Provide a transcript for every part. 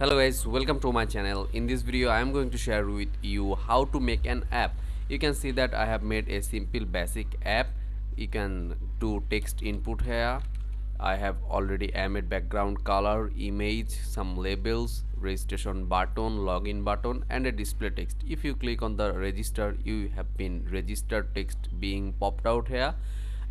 Hello guys, welcome to my channel. In this video I am going to share with you how to make an app. You can see that I have made a simple basic app. You can do text input here. I have already made background color, image, some labels, registration button, login button and a display text. If you click on the register, you have been registered text being popped out here.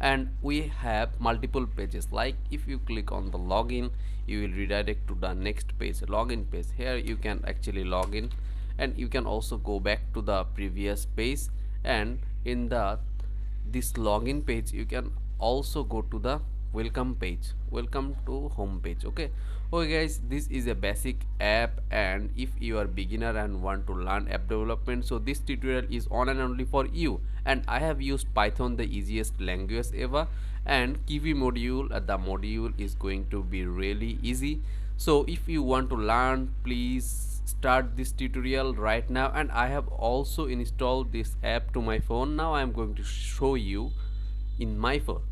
And we have multiple pages, like if you click on the login, you will redirect to the next page, login page. Here you can actually log in, and you can also go back to the previous page, and in the this login page you can also go to the welcome page, welcome to home page. Okay guys, this is a basic app, and if you are beginner and want to learn app development, so this tutorial is on and only for you. And I have used Python, the easiest language ever, and Kivy module, the module is going to be really easy. So if you want to learn, please start this tutorial right now. And I have also installed this app to my phone. Now I am going to show you in my phone.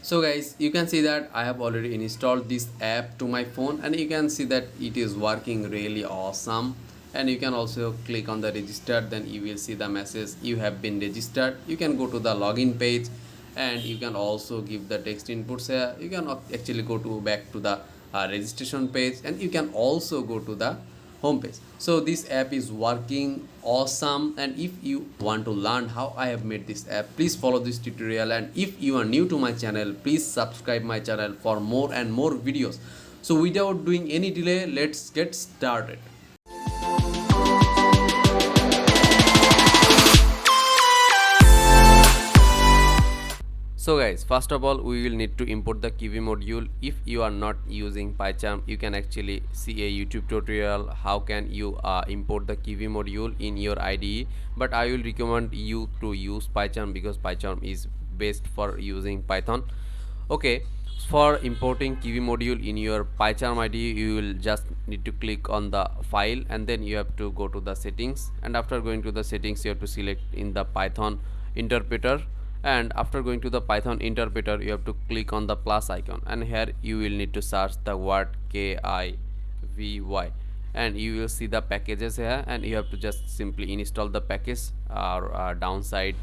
So guys, you can see that I have already installed this app to my phone, and you can see that it is working really awesome. And you can also click on the register, then you will see the message you have been registered. You can go to the login page, and you can also give the text inputs here. You can actually go to back to the registration page, and you can also go to the home page. So this app is working awesome, and if you want to learn how I have made this app, please follow this tutorial. And if you are new to my channel, please subscribe my channel for more and more videos. So without doing any delay, let's get started. So guys, first of all we will need to import the Kivy module. If you are not using Python, you can actually see a YouTube tutorial how can you import the Kivy module in your IDE, but I will recommend you to use Python because Python is best for using Python. Okay, for importing Kivy module in your Python IDE, you will just need to click on the file, and then you have to go to the settings, and after going to the settings you have to select in the Python interpreter. And after going to the Python interpreter, you have to click on the plus icon, and here you will need to search the word kivy, and you will see the packages here, and you have to just simply install the package, or downside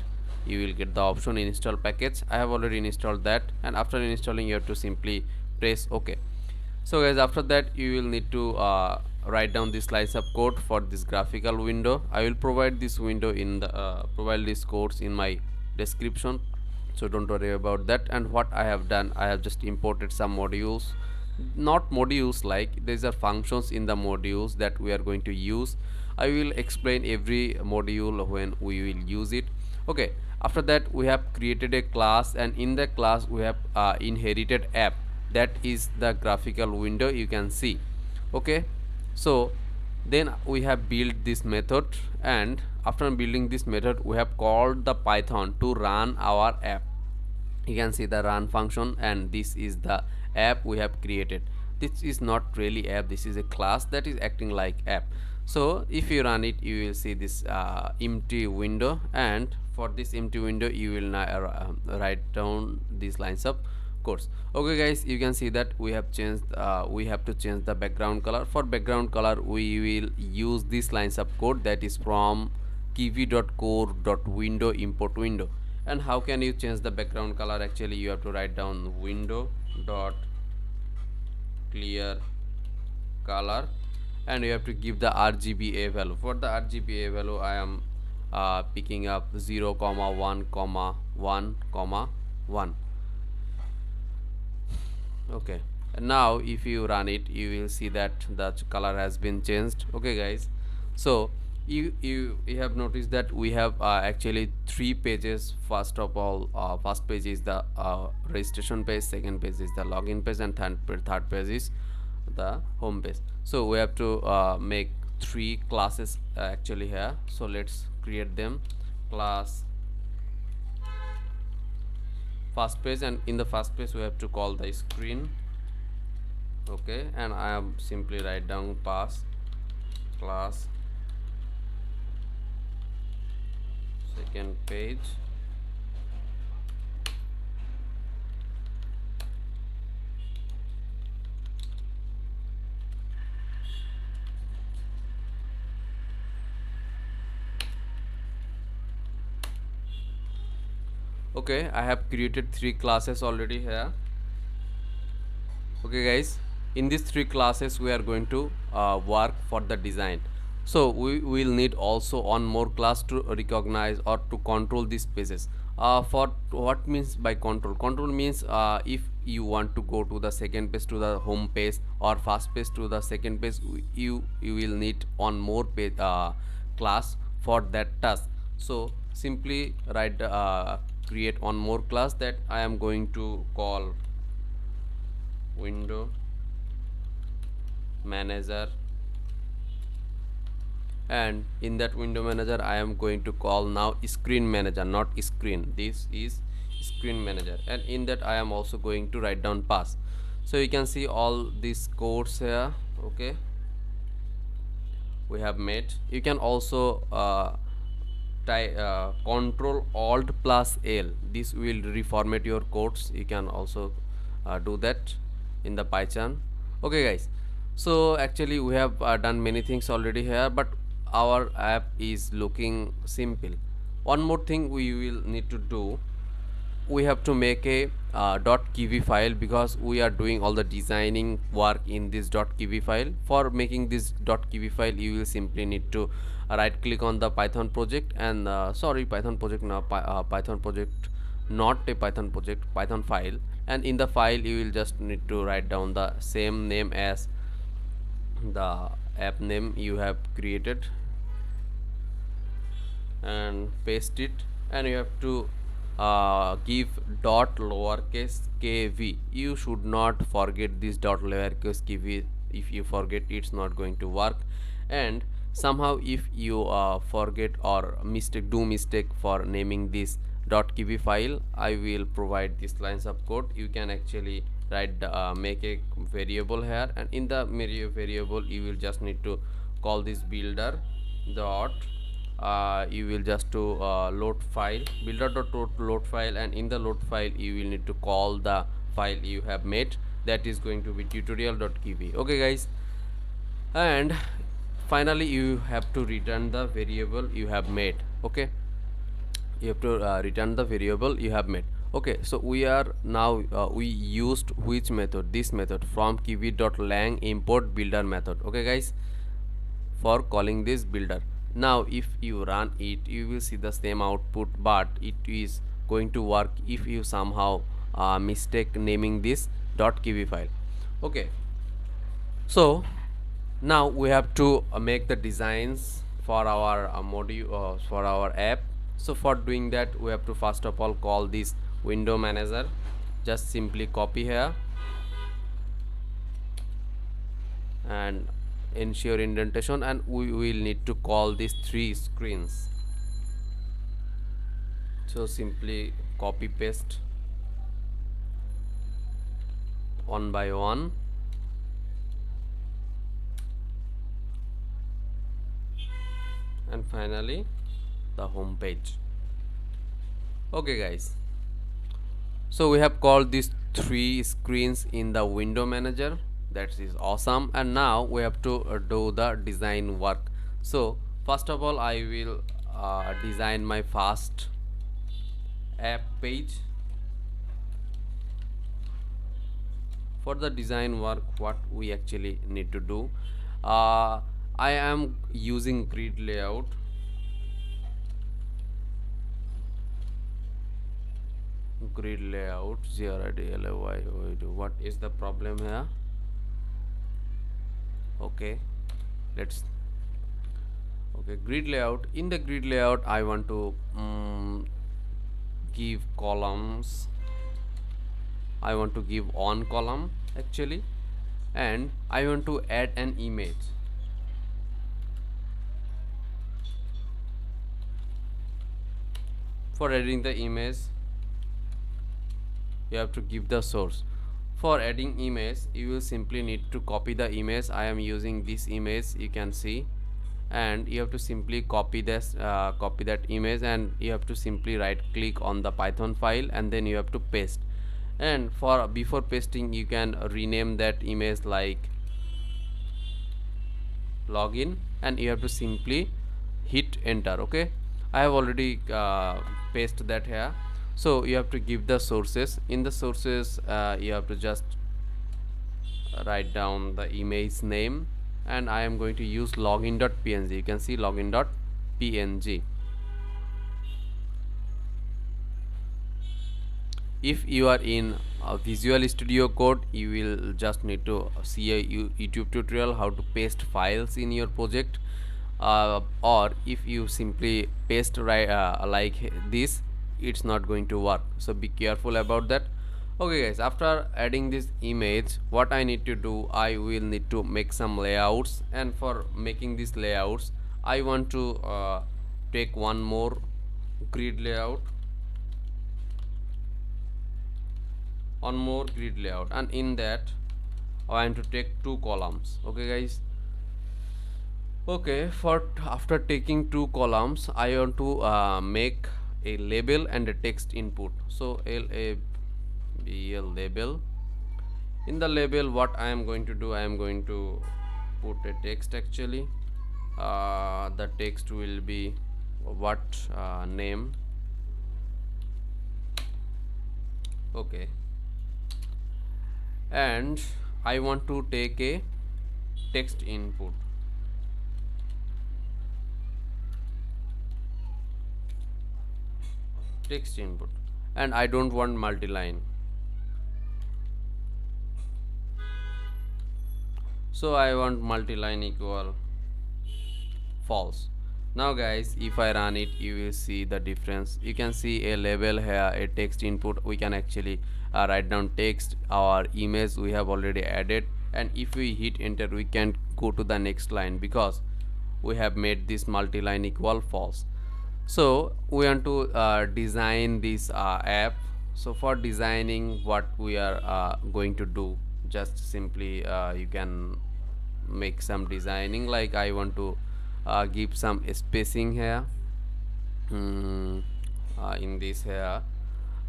you will get the option install package. I have already installed that, and after installing you have to simply press OK. So guys, after that you will need to write down this lines of code for this graphical window. I will provide this window in the provide these codes in my description, so don't worry about that. And what I have done, I have just imported some modules, not modules, like these are functions in the modules that we are going to use. I will explain every module when we will use it. Okay, after that we have created a class, and in the class we have inherited app, that is the graphical window you can see. Okay, so then we have built this method, and after building this method we have called the Python to run our app. You can see the run function, and this is the app we have created. This is not really app, this is a class that is acting like app. So if you run it, you will see this empty window, and for this empty window you will now write down these lines of codes. Okay guys, you can see that we have changed we have to change the background color. For background color we will use these lines of code, that is from kivy.core.window import window. And how can you change the background color? Actually you have to write down window dot clear color, and you have to give the RGBA value. For the RGBA value I am picking up 0, 1, 1, 1. Okay, and now if you run it, you will see that the color has been changed. Okay guys, so you have noticed that we have actually 3 pages. First of all, first page is the registration page, second page is the login page, and third page is the home page. So we have to make 3 classes actually here. So let's create them. Class first page, and in the first page we have to call the screen. Okay, and I am simply write down pass class second page. Okay, I have created 3 classes already here. Okay guys, in these 3 classes we are going to work for the design. So we will need also one more class to recognize or to control these pages. For what means by control means if you want to go to the second page to the home page or first page to the second page, you will need one more page class for that task. So simply write create one more class that I am going to call window manager, and in that window manager I am going to call now screen manager, not screen, this is screen manager, and in that I am also going to write down pass. So you can see all these codes here. Okay, we have made. You can also control alt plus L, this will reformat your codes. You can also do that in the Python. Okay guys, so actually we have done many things already here, but our app is looking simple. One more thing we will need to do, we have to make a .kivy file, because we are doing all the designing work in this .kivy file. For making this .kivy file, you will simply need to right click on the Python project and Python project, now Python project, not a Python project, Python file, and in the file you will just need to write down the same name as the app name you have created and paste it, and you have to give dot lowercase kv. You should not forget this dot lowercase kv. If you forget, it's not going to work. And somehow if you forget or mistake for naming this .kv file, I will provide these lines of code. You can actually write make a variable here, and in the variable you will just need to call this builder dot you will just to load file, builder.load file, and in the load file you will need to call the file you have made, that is going to be tutorial.kv. okay guys, and finally you have to return the variable you have made. Okay, you have to return the variable you have made. Okay, so we are now we used which method, this method from kivy.lang import builder method. Okay guys, for calling this builder. Now if you run it, you will see the same output, but it is going to work if you somehow mistake naming this .kv file. Okay, so now we have to make the designs for our module for our app. So for doing that, we have to first of all call this window manager. Just simply copy here and ensure indentation, and we will need to call these 3 screens. So simply copy paste one by one, and finally the home page. Okay guys, so we have called these 3 screens in the window manager. That is awesome, and now we have to do the design work. So first of all, I will design my first app page. For the design work, what we actually need to do, I am using grid layout. Grid layout what is the problem here? Okay, let's okay, grid layout. In the grid layout I want to give columns. I want to give one column actually, and I want to add an image. For adding the image, you have to give the source. For adding image, you will simply need to copy the image. I am using this image, you can see, and you have to simply copy this copy that image, and you have to simply right click on the Python file, and then you have to paste. And for before pasting, you can rename that image like login, and you have to simply hit enter. Okay, I have already pasted that here. So you have to give the sources. In the sources you have to just write down the image name, and I am going to use login.png. You can see login.png. If you are in Visual Studio Code, you will just need to see a YouTube tutorial how to paste files in your project, or if you simply paste right like this, it's not going to work, so be careful about that. Okay guys, after adding this image, what I need to do, I will need to make some layouts, and for making these layouts I want to take one more grid layout, one more grid layout, and in that I want to take two columns. Okay guys, okay, for after taking two columns I want to make a label and a text input. So a label. In the label, what I am going to do, I am going to put a text actually. The text will be what name. Okay, and I want to take a text input. Text input, and I don't want multi-line, so I want multi-line equal false. Now guys, if I run it, you will see the difference. You can see a label here, a text input. We can actually write down text. Our image we have already added, and if we hit enter, we can go to the next line because we have made this multi-line equal false. So we want to design this app. So for designing, what we are going to do, just simply you can make some designing, like I want to give some spacing here. In this here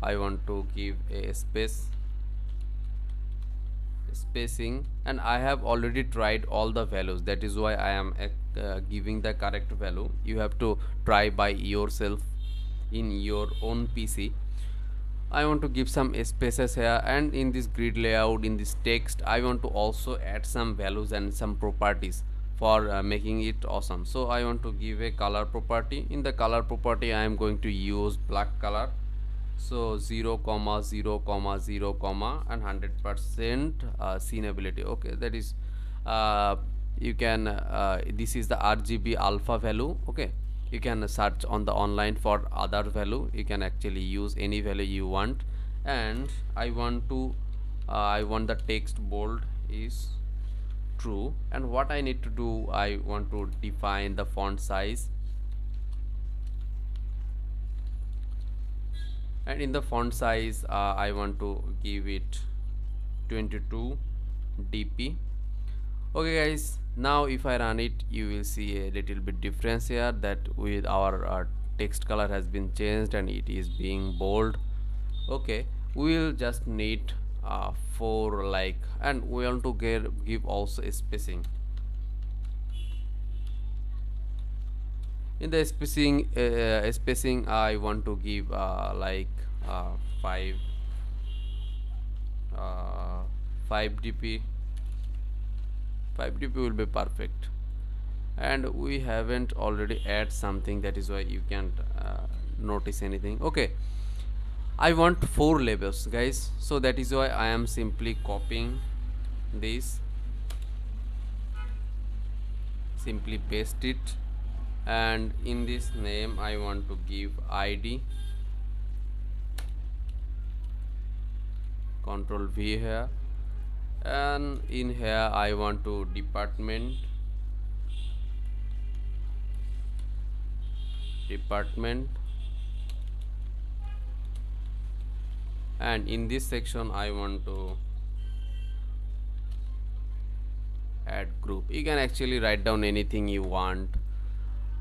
I want to give a spacing, and I have already tried all the values, that is why I am giving the correct value. You have to try by yourself in your own PC. I want to give some spaces here, and in this grid layout, in this text, I want to also add some values and some properties for making it awesome. So I want to give a color property. In the color property, I am going to use black color. So 0 comma 0 comma 0 comma and 100% seenability. Okay, that is you can this is the RGB alpha value. Okay, you can search on the online for other value. You can actually use any value you want, and I want to I want the text bold is true. And what I need to do, I want to define the font size, and in the font size I want to give it 22 dp. Okay guys, now if I run it, you will see a little bit difference here, that with our text color has been changed and it is being bold. Okay, we will just need 4 like, and we want to give also a spacing. In the spacing I want to give like 5 5 dp. 5 dp will be perfect, and we haven't already add something, that is why you can't notice anything. Okay, I want 4 labels guys, so that is why I am simply copying this, simply paste it, and in this name I want to give ID, Control V here, and in here I want to department, and in this section I want to add group. You can actually write down anything you want.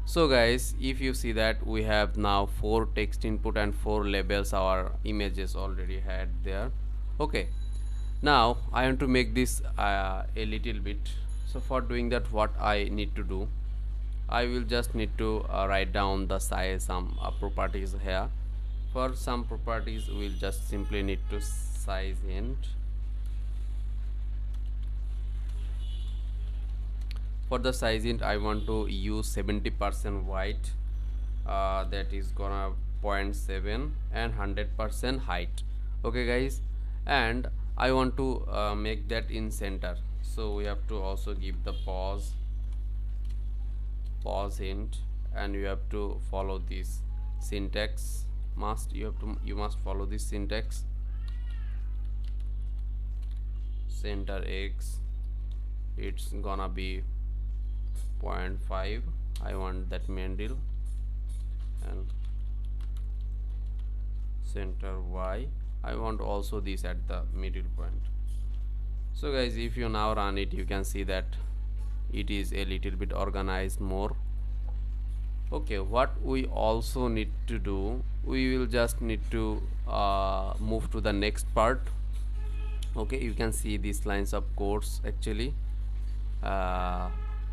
So guys, if you see that we have now 4 text input and 4 labels, our images already had there. Okay, now I want to make this a little bit. So for doing that, what I need to do, I will just need to write down the size, some properties here. For some properties we'll just simply need to size int. For the size int I want to use 70% white, that is gonna 0.7, and 100% height. Okay guys, and I want to make that in center, so we have to also give the pause int, and you have to follow this syntax. You must follow this syntax. Center x, it's gonna be 0.5. I want that middle, and center y, I want also this at the middle point. So guys, if you now run it, you can see that it is a little bit organized more. Okay, what we also need to do, we will just need to move to the next part. Okay, you can see these lines of codes. Actually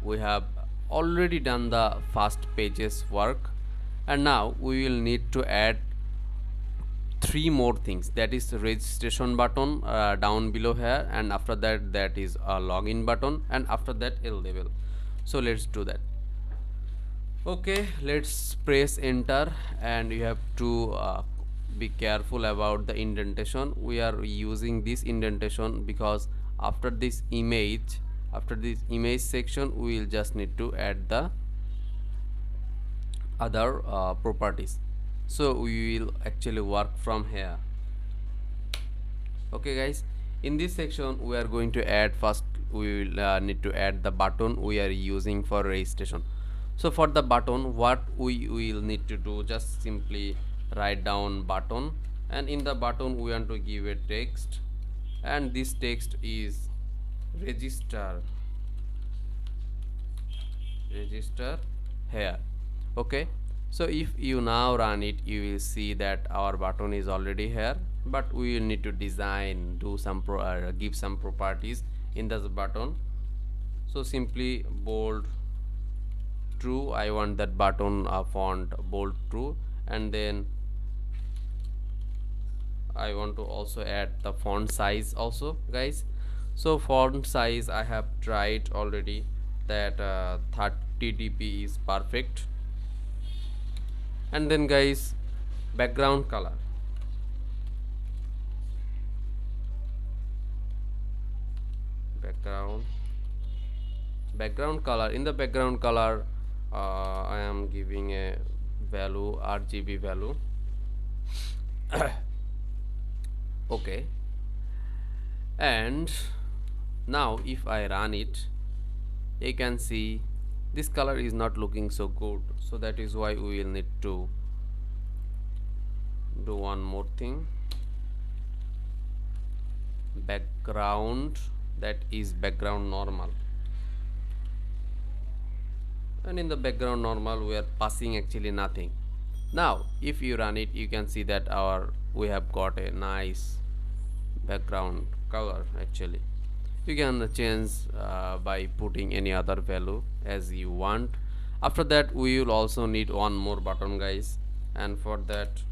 we have already done the first pages work, and now we will need to add three more things. That is registration button down below here, and after that that is a login button, and after that a label. So let's do that. Okay, let's press enter, and you have to be careful about the indentation. We are using this indentation because after this image section we will just need to add the other properties, so we will actually work from here. Okay guys, in this section we are going to add, first we will need to add the button we are using for registration. So for the button, what we will need to do, just simply write down button, and in the button we want to give a text, and this text is register here. Okay, so if you now run it, you will see that our button is already here, but we will need to design, do some give some properties in this button. So simply bold true, I want that button font bold true, and then I want to also add the font size also guys. So font size I have tried already that 30 dp is perfect. And then guys, background color, background color, in the background color I am giving a value, RGB value. Okay, and now if I run it, you can see this color is not looking so good, so that is why we will need to do one more thing. Background, that is background normal, and in the background normal we are passing actually nothing. Now if you run it, you can see that we have got a nice background color. Actually you can change by putting any other value as you want. After that we will also need one more button guys, and for that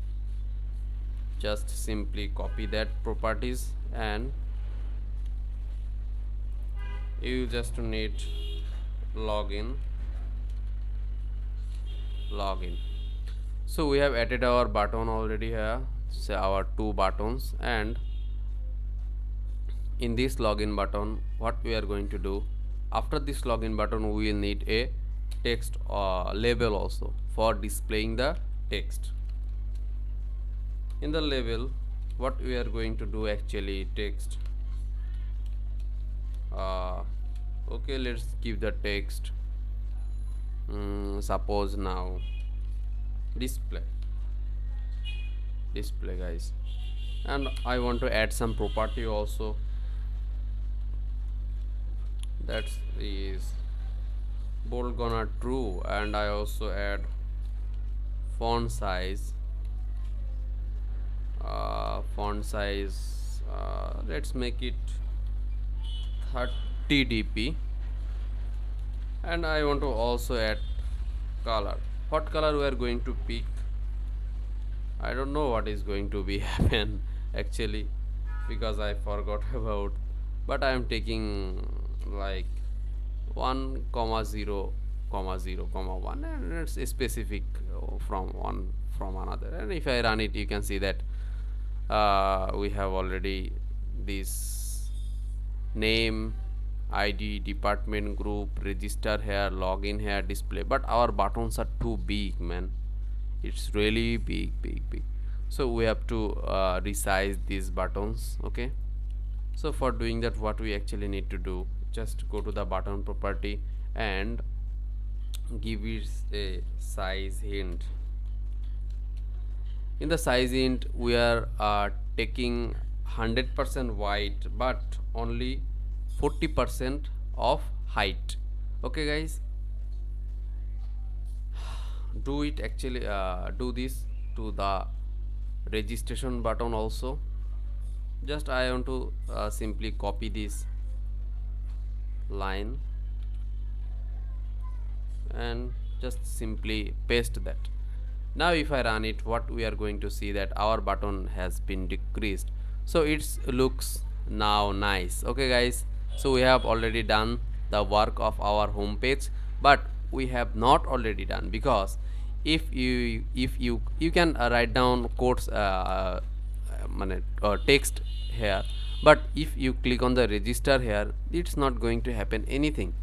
just simply copy that properties, and you just need login. So we have added our button already here, so our two buttons, and in this login button what we are going to do, after this login button we will need a text label also for displaying the text. In the label what we are going to do, actually text, okay, let's give the text suppose now display guys, and I want to add some property also, that is bold gonna true, and I also add font size, let's make it 30 dp, and I want to also add color. What color we are going to pick? I don't know what is going to be happen actually, because I forgot about, but I am taking like 1 comma 0 comma 0 comma 1, and it's specific from one from another. And if I run it, you can see that we have already this name, id, department, group, register here, login here, display, but our buttons are too big, man. It's really big. So we have to resize these buttons. Okay, so for doing that, what we actually need to do, just go to the button property and give it a size hint. In the size hint, we are taking 100% white but only 40% of height. Okay guys, do it actually, do this to the registration button also. Just I want to simply copy this line and just simply paste that. Now if I run it, what we are going to see that our button has been decreased, so it looks now nice. Okay guys, so we have already done the work of our home page, but we have not already done, because if you can write down quotes, text here, but if you click on the register here, it's not going to happen anything.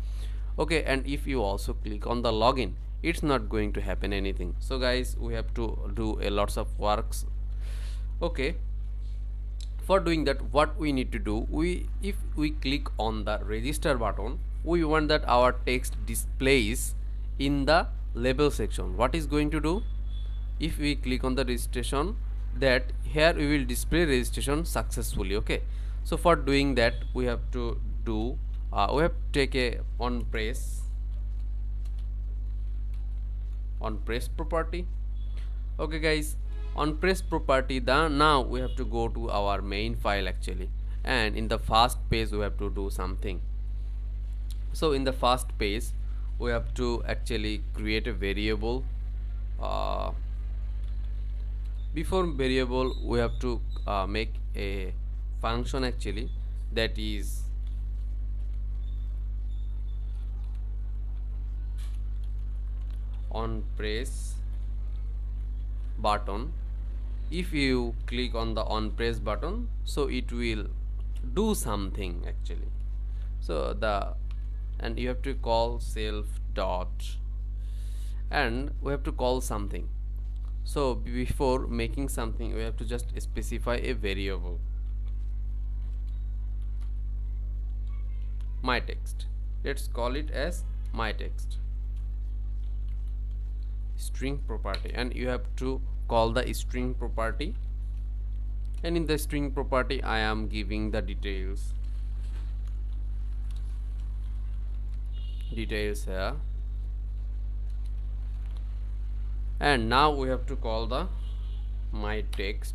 Okay, and if you also click on the login, it's not going to happen anything. So guys, we have to do a lots of works. Okay, for doing that, what we need to do, if we click on the register button, we want that our text displays in the label section. What is going to do, if we click on the registration, that here we will display registration successfully. Okay, so for doing that, we have to do we have to take a on press property. Okay guys, on press property, now we have to go to our main file actually, and in the first page we have to do something. So in the first page, we have to actually create a variable. Before variable, we have to make a function actually, that is on press button. If you click on the on press button, so it will do something actually. So and you have to call self dot, and we have to call something. So before making something, we have to just specify a variable, my text. Let's call it as my text string property, and you have to call the string property, and in the string property I am giving the details here. And now we have to call the my text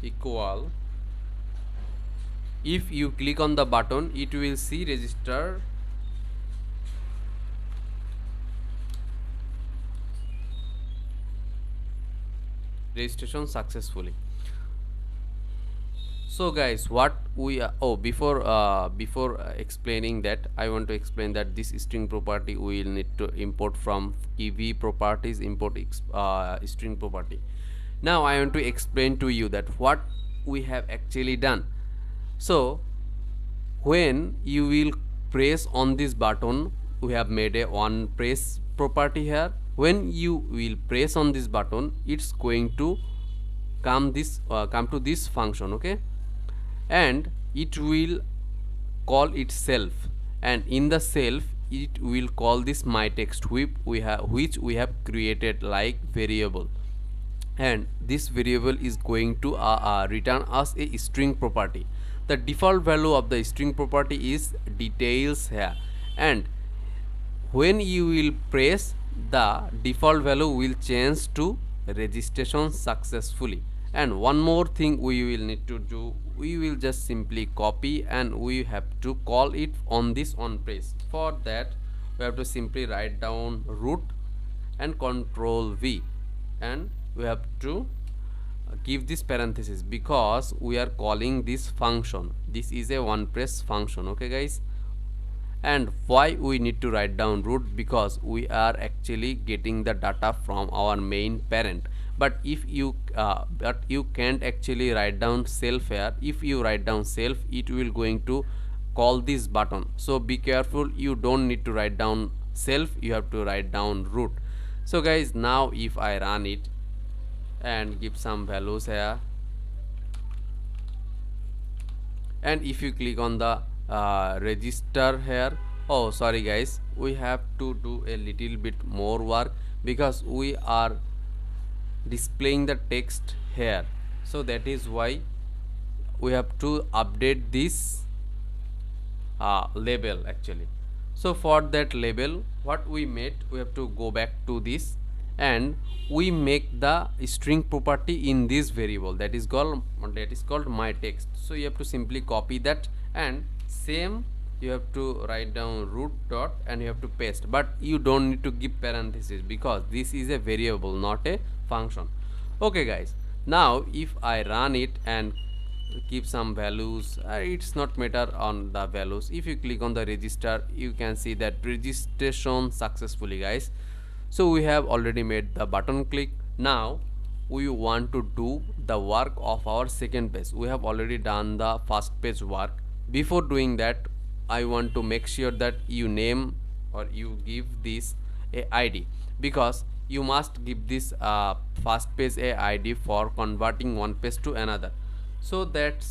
equal, if you click on the button, it will see register registration successfully. So guys, what we before explaining that, I want to explain that this string property we will need to import from kivy properties, import string property. Now I want to explain to you that what we have actually done. So when you will press on this button, we have made a on press property here. When you will press on this button, it's going to come to this function. Okay, and it will call itself, and in the self it will call this my text which we have created like variable, and this variable is going to return us a string property. The default value of the string property is details here, and when you will press, the default value will change to registration successfully. And one more thing we will need to do, we will just simply copy, and we have to call it on this on press. For that, we have to simply write down root and control V, and we have to give this parenthesis because we are calling this function. This is a one press function. Okay guys, and why we need to write down root? Because we are actually getting the data from our main parent. But if you can't actually write down self here. If you write down self, it will going to call this button. So be careful, you don't need to write down self, you have to write down root. So guys, now if I run it and give some values here, and if you click on the register here, oh sorry guys, we have to do a little bit more work because we are displaying the text here. So that is why we have to update this label actually. So for that label, what we made, we have to go back to this and we make the string property in this variable that is called my text. So you have to simply copy that, and same you have to write down root dot and you have to paste, but you don't need to give parentheses because this is a variable, not a function. Okay guys, now if I run it and keep some values, it's not matter on the values. If you click on the register, you can see that registration successfully guys. So we have already made the button click. Now we want to do the work of our second page. We have already done the first page work. Before doing that, I want to make sure that you name or you give this a ID, because you must give this first page a ID for converting one page to another. So that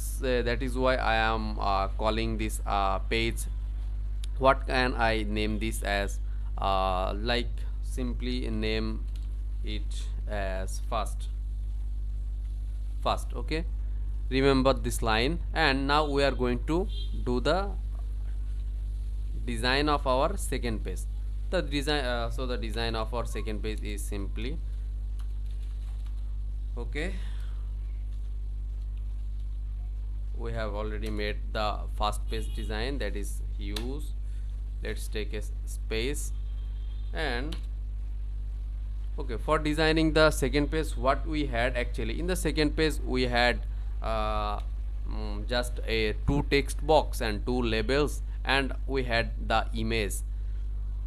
is why I am calling this page. What can I name this as? Like simply name it as first. Okay, remember this line. And now we are going to do the design of our second page. The design so the design of our second page is simply, okay, we have already made the first page design, that is huge. Let's take a space. And okay, for designing the second page, what we had actually in the second page, we had just a two text box and two labels, and we had the image.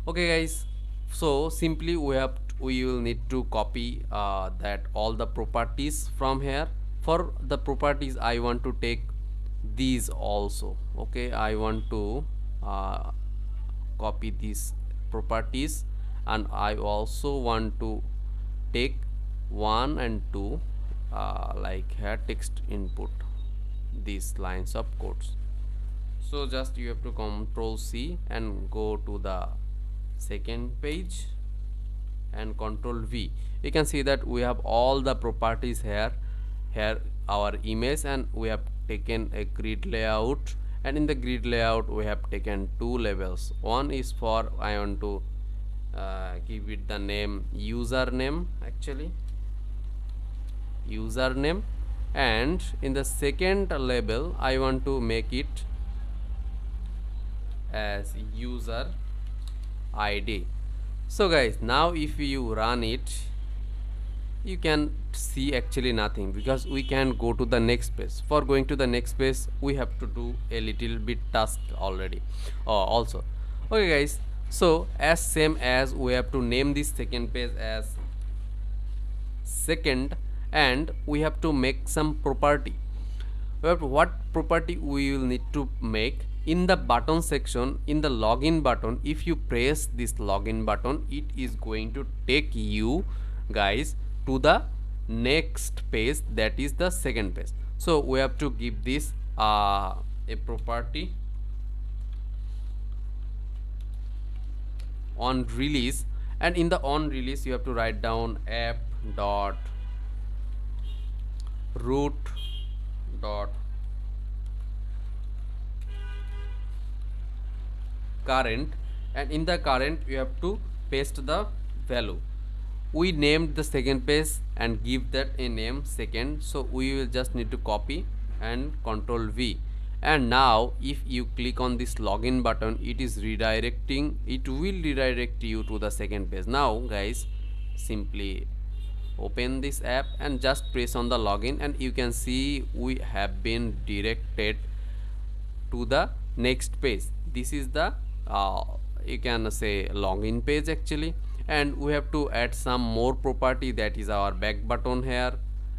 Okay guys, so simply we will need to copy that all the properties from here. For the properties, I want to take these also. Okay, I want to copy these properties, and I also want to take 1 and 2 like here text input, these lines of codes. So just you have to Control C and go to the second page and Control V. You can see that we have all the properties here our image, and we have taken a grid layout, and in the grid layout we have taken two labels. One is for, I want to give it the name username, actually username, and in the second label I want to make it as user ID. So guys, now if you run it, you can see actually nothing, because we can go to the next page. For going to the next page, we have to do a little bit task already also. Okay guys, so as same as we have to name this second page as second, and we have to make some property. What property we will need to make? In the button section, in the login button, if you press this login button, it is going to take you guys to the next page, that is the second page. So we have to give this a property on release, and in the on release you have to write down app dot root dot current, and in the current you have to paste the value. We named the second page and give that a name second, so we will just need to copy and Control V. And now if you click on this login button, it is redirecting, it will redirect you to the second page. Now guys, simply open this app and just press on the login, and you can see we have been directed to the next page. This is the uh, you can say login page actually, and we have to add some more property, that is our back button here,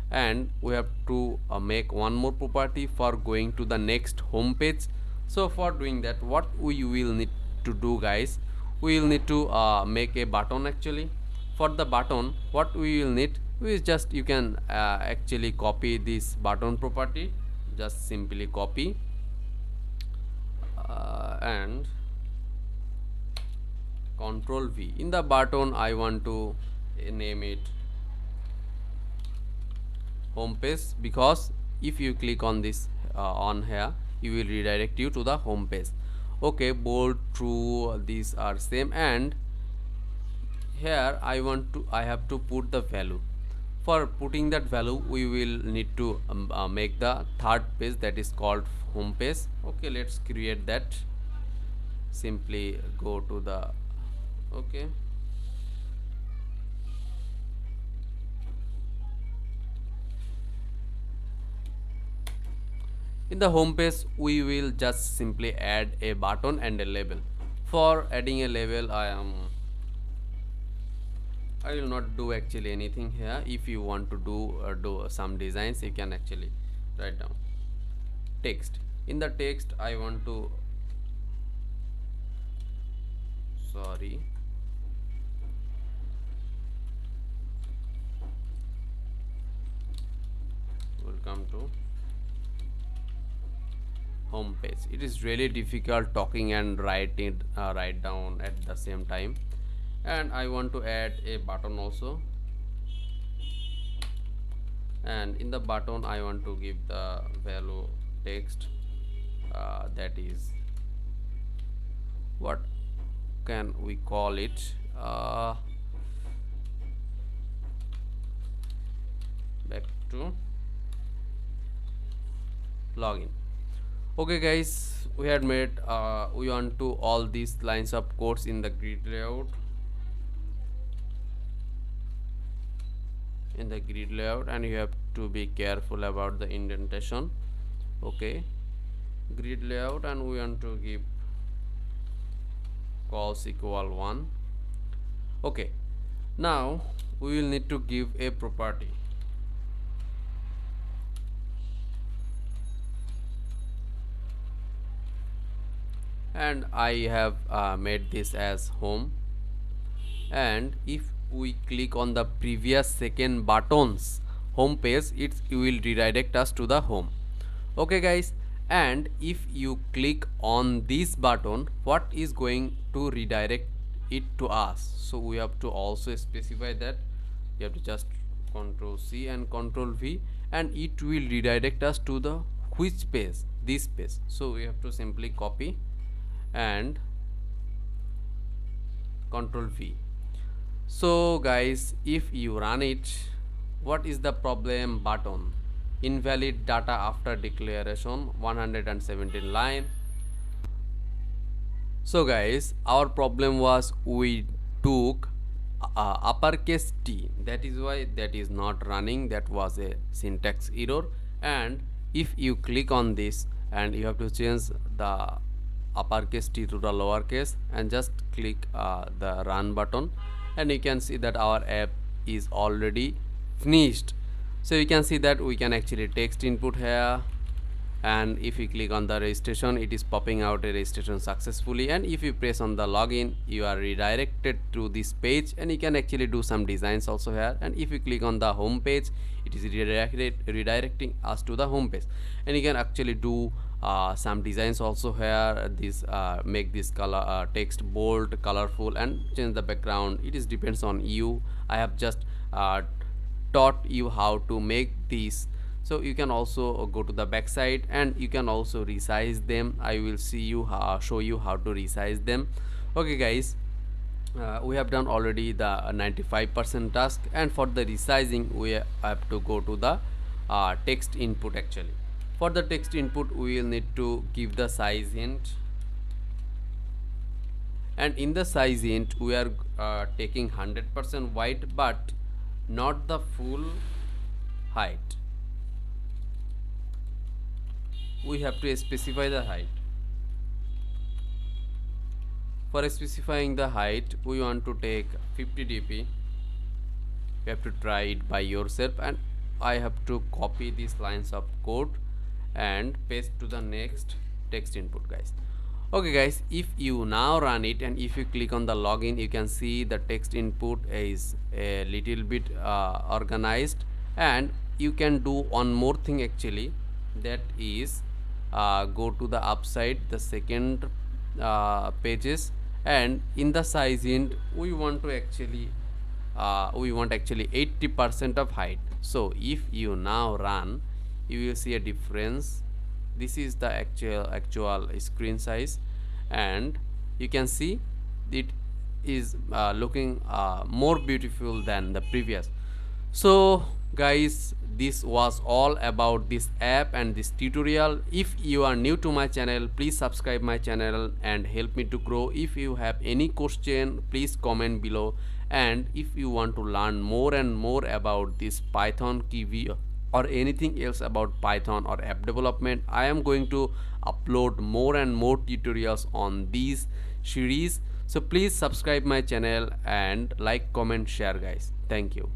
and we have to make one more property for going to the next home page. So for doing that, what we will need to do, guys, we will need to make a button actually. For the button, what we will need is just, you can actually copy this button property, just simply copy and control V. In the button I want to name it home page, because if you click on this on here, you will redirect you to the home page. Okay, bold, true, these are same, and here I have to put the value. For putting that value, we will need to make the third page, that is called home page. Okay, let's create that. Simply go to the okay, in the home page we will just simply add a button and a label. For adding a label, I will not do actually anything here. If you want to do some designs, you can actually write down text. In the text I want to, sorry, welcome to home page. It is really difficult talking and writing write down at the same time. And I want to add a button also, and in the button I want to give the value text, that is, what can we call it, back to login. Okay guys, we had made we want to all these lines of codes in the grid layout, and you have to be careful about the indentation. Okay, grid layout, and we want to give calls equal 1. Okay, now we will need to give a property, and I have made this as home, and if we click on the previous second button's home page, it will redirect us to the home. Okay guys, and if you click on this button, what is going to redirect it to us? So we have to also specify that. You have to just Control C and Control V, and it will redirect us to the which page? This page. So we have to simply copy and Control V. So guys, if you run it, what is the problem? Button invalid data after declaration, 117 line. So guys, our problem was we took uppercase T, that is why that is not running. That was a syntax error. And if you click on this, and you have to change the uppercase T to the lowercase, and just click the run button, and you can see that our app is already finished. So you can see that we can actually text input here, and if you click on the registration, it is popping out a registration successfully, and if you press on the login, you are redirected to this page, and you can actually do some designs also here. And if you click on the home page, it is redirecting us to the home page, and you can actually do some designs also here. This make this color text bold, colorful, and change the background. It is depends on you. I have just taught you how to make these. So you can also go to the backside, and you can also resize them. I will show you how to resize them. Okay guys, we have done already the 95% task, and for the resizing we have to go to the text input actually. For the text input, we will need to give the size int, and in the size int we are taking 100% white, but not the full height. We have to specify the height. For specifying the height, we want to take 50 dp. You have to try it by yourself, and I have to copy these lines of code and paste to the next text input, guys. Okay guys, if you now run it and if you click on the login, you can see the text input is a little bit organized, and you can do one more thing actually, that is go to the upside the second pages, and in the size int we want actually 80% of height. So if you now run, you will see a difference. This is the actual screen size, and you can see it is looking more beautiful than the previous. So guys, this was all about this app and this tutorial. If you are new to my channel, please subscribe my channel and help me to grow. If you have any question, please comment below, and if you want to learn more and more about this Python Kivy or anything else about Python or app development, I am going to upload more and more tutorials on these series. So please subscribe my channel and like, comment, share guys. Thank you.